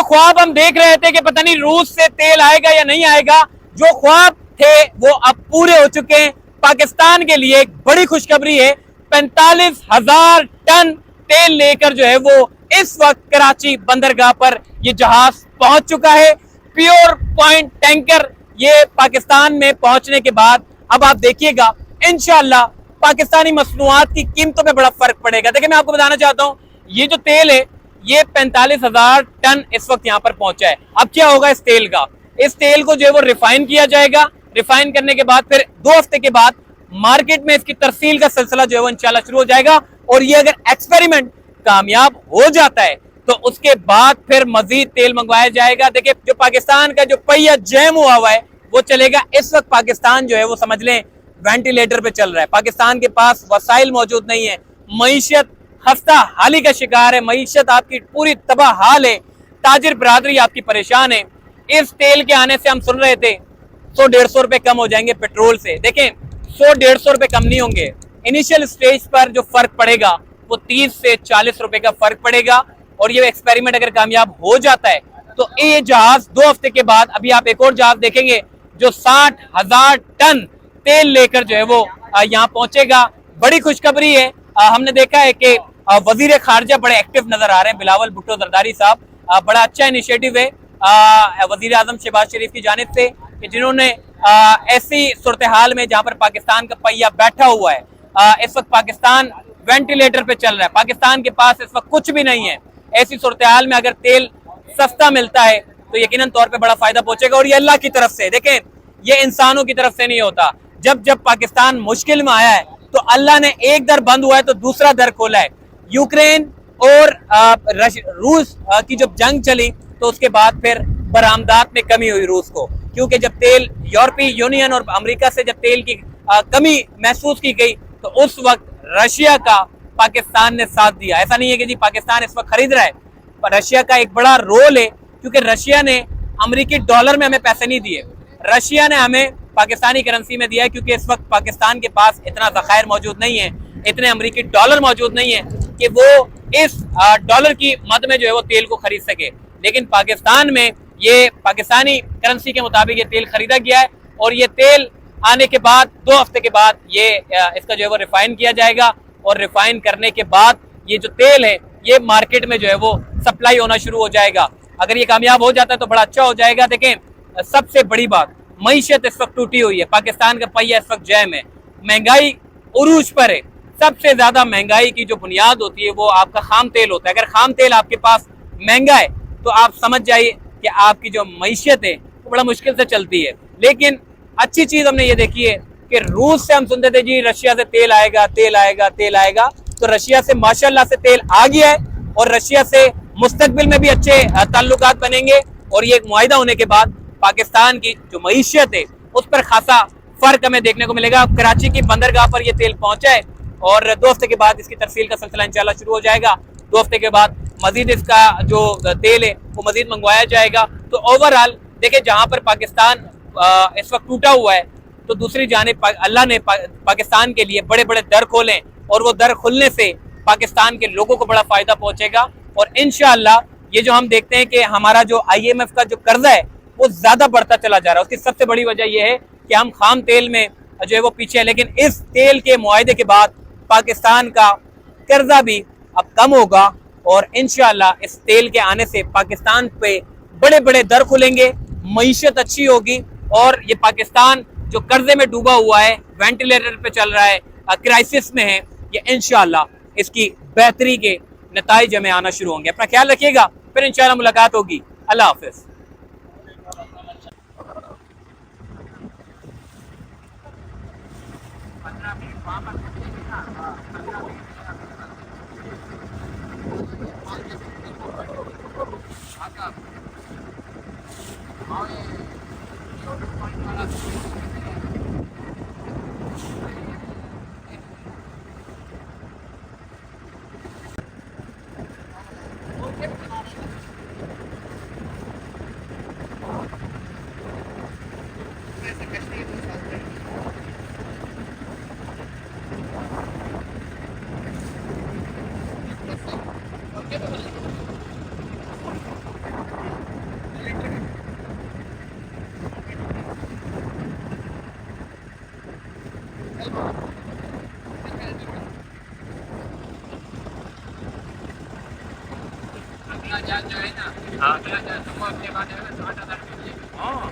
ख्वाब हम देख रहे थे कि पता नहीं रूस से तेल आएगा या नहीं आएगा, जो ख्वाब थे वो अब पूरे हो चुके हैं। पाकिस्तान के लिए एक बड़ी खुशखबरी है, 45,000 टन तेल लेकर जो है वो इस वक्त कराची बंदरगाह पर ये जहाज पहुंच चुका है। प्योर पॉइंट टैंकर ये पाकिस्तान में पहुंचने के बाद अब आप देखिएगा इंशाल्लाह पाकिस्तानी मसनूआत की कीमतों में बड़ा फर्क पड़ेगा। देखिए मैं आपको बताना चाहता हूं, ये जो तेल है ये 45,000 टन इस वक्त यहां पर पहुंचा है। अब क्या होगा इस तेल का, इस तेल को जो है वो रिफाइन किया जाएगा। रिफाइन करने के बाद फिर 2 हफ्ते के बाद मार्केट में इसकी तरसील का सिलसिला जो है वो इंशाल्लाह शुरू हो जाएगा। और ये अगर एक्सपेरिमेंट कामयाब हो जाता है तो उसके बाद फिर मजीद तेल मंगवाया जाएगा। देखिए जो पाकिस्तान का जो पहिया जैम हुआ है वो चलेगा। इस वक्त पाकिस्तान जो है वो समझ लें वेंटिलेटर पे चल रहा है। पाकिस्तान के पास वसाइल मौजूद नहीं है, मईशत खस्ता हाली का शिकार है, मईशत आपकी पूरी तबाह हाल है, ताजिर बरादरी आपकी परेशान है। इस तेल के आने से हम सुन रहे थे 100-150 रुपए कम हो जाएंगे पेट्रोल से। देखें 100-150 रुपए कम नहीं होंगे, इनिशियल स्टेज पर जो फर्क पड़ेगा वो 30 से 40 रुपए का फर्क पड़ेगा। और ये एक्सपेरिमेंट अगर कामयाब हो जाता है तो ये जहाज 2 हफ्ते के बाद, अभी आप एक और जहाज देखेंगे जो 60,000 टन तेल लेकर जो है वो यहाँ पहुंचेगा। बड़ी खुशखबरी है। हमने देखा है कि वजीर खारजा बड़े एक्टिव नजर आ रहे हैं, बिलावल भुट्टो जरदारी साहब। बड़ा अच्छा इनिशिएटिव है वजीर आजम शहबाज शरीफ की जानिब से कि जिन्होंने ऐसी सूरत हाल में जहाँ पर पाकिस्तान का पहिया बैठा हुआ है, इस वक्त पाकिस्तान वेंटिलेटर पे चल रहा है, पाकिस्तान के पास इस वक्त कुछ भी नहीं है, ऐसी सूरत हाल में अगर तेल सस्ता मिलता है तो यकीनन तौर पे बड़ा फायदा पहुंचेगा। और ये अल्लाह की तरफ से, देखें ये इंसानों की तरफ से नहीं होता। जब जब पाकिस्तान मुश्किल में आया है तो अल्लाह ने एक दर बंद हुआ है तो दूसरा दर खोला है। यूक्रेन और रूस की जब जंग चली तो उसके बाद फिर बरामदात में कमी हुई रूस को, क्योंकि जब तेल यूरोपीय यूनियन और अमेरिका से जब तेल की कमी महसूस की गई तो उस वक्त रशिया का पाकिस्तान ने साथ दिया। ऐसा नहीं है कि जी पाकिस्तान इस वक्त खरीद रहा है, पर रशिया का एक बड़ा रोल है, क्योंकि रशिया ने अमेरिकी डॉलर में हमें पैसे नहीं दिए, रशिया ने हमें पाकिस्तानी करेंसी में दिया है, क्योंकि इस वक्त पाकिस्तान के पास इतना ज़खायर मौजूद नहीं है, इतने अमेरिकी डॉलर मौजूद नहीं है कि वो इस डॉलर की मद में जो है वो तेल को खरीद सके। लेकिन पाकिस्तान में ये पाकिस्तानी करेंसी के मुताबिक ये तेल खरीदा गया है और ये तेल आने के बाद 2 हफ्ते के बाद ये इसका जो है वो रिफाइन किया जाएगा। और रिफाइन करने के बाद ये जो तेल है ये मार्केट में जो है वो सप्लाई होना शुरू हो जाएगा। अगर ये कामयाब हो जाता है तो बड़ा अच्छा हो जाएगा। देखें सबसे बड़ी बात, मईशत इस वक्त टूटी हुई है, पाकिस्तान का पहिया इस वक्त जैम है, महंगाई उरूज पर है। सबसे ज्यादा महंगाई की जो बुनियाद होती है वो आपका खाम तेल होता है। अगर खाम तेल आपके पास महंगा है तो आप समझ जाइए कि आपकी जो मईशत है वो बड़ा मुश्किल से चलती है। लेकिन अच्छी चीज हमने ये देखी है कि रूस से हम सुनते थे जी रशिया से तेल आएगा तेल आएगा तेल आएगा, तो रशिया से माशाल्लाह से तेल आ गया है और रशिया से मुस्तकबिल में भी अच्छे ताल्लुकात बनेंगे। और ये एक मुआहिदा होने के बाद पाकिस्तान की जो मईशत है उस पर खासा फर्क हमें देखने को मिलेगा। कराची की बंदरगाह पर यह तेल पहुंचा है और 2 हफ्ते के बाद इसकी तरसील का सिलसिला इंशाल्लाह शुरू हो जाएगा। 2 हफ्ते के बाद मजीद इसका जो तेल है वो मजीद मंगवाया जाएगा। तो ओवरऑल देखिए जहां पर पाकिस्तान इस वक्त टूटा हुआ है तो दूसरी जानिब अल्लाह ने पाकिस्तान के लिए बड़े बड़े दर खोले और वो दर खुलने से पाकिस्तान के लोगों को बड़ा फायदा पहुंचेगा। और इंशाअल्लाह ये जो हम देखते हैं कि हमारा जो IMF का जो कर्जा है वो ज्यादा बढ़ता चला जा रहा है, उसकी सबसे बड़ी वजह यह है कि हम खाम तेल में जो है वो पीछे है। लेकिन इस तेल के मुआहदे के बाद पाकिस्तान का कर्जा भी अब कम होगा और इंशाअल्लाह इस तेल के आने से पाकिस्तान पे बड़े बड़े दर खुलेंगे, मईशत अच्छी होगी और ये पाकिस्तान जो कर्जे में डूबा हुआ है, वेंटिलेटर पे चल रहा है, क्राइसिस में है, ये इंशाअल्लाह इसकी बेहतरी के नताइज में आना शुरू होंगे। अपना ख्याल रखिएगा, फिर इंशाअल्लाह मुलाकात होगी। अल्लाह हाफिज। अगला जहाज जो है ना, हाँ अगला जहाज तुमको अपने बाद जो है ना 60,000 मिल जाएगा। हाँ